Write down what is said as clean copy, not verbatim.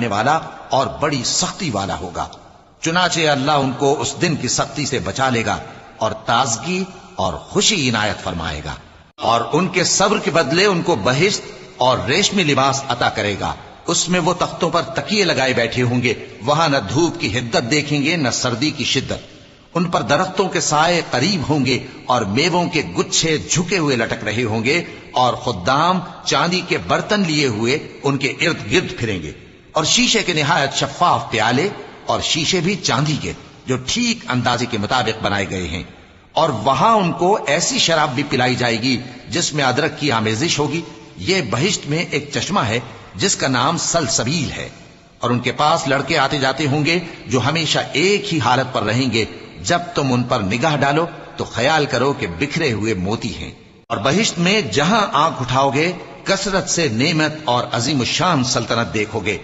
करने वाला और बड़ी सख्ती वाला होगा। चुनाचे अल्लाह उनको उस दिन की सख्ती से बचा लेगा और ताजगी और खुशी इनायत फरमाएगा, और उनके सब्र के बदले उनको बहिश्त और रेशमी लिबास अता करेगा। उसमें वो तख्तों पर तकिए लगाए बैठे होंगे, वहां न धूप की हिद्दत देखेंगे न सर्दी की शिद्दत। उन पर दरख्तों के साए करीब होंगे और मेवों के गुच्छे झुके हुए लटक रहे होंगे, और खुद्दाम चांदी के बर्तन लिए हुए उनके इर्द गिर्द फिरेंगे, और शीशे के निहायत शफाफ प्याले, और शीशे भी चांदी के जो ठीक अंदाजे के मुताबिक बनाए गए हैं। और वहां उनको ऐसी शराब भी पिलाई जाएगी जिसमें अदरक की आमेजिश होगी। ये बहिश्त में एक चश्मा है जिसका नाम सलसबील है, और उनके पास लड़के आते जाते होंगे जो हमेशा एक ही हालत पर रहेंगे। जब तुम उन पर निगाह डालो तो ख्याल करो कि बिखरे हुए मोती हैं। और बहिश्त में जहां आंख उठाओगे कसरत से नेमत और अजीम शान सल्तनत देखोगे।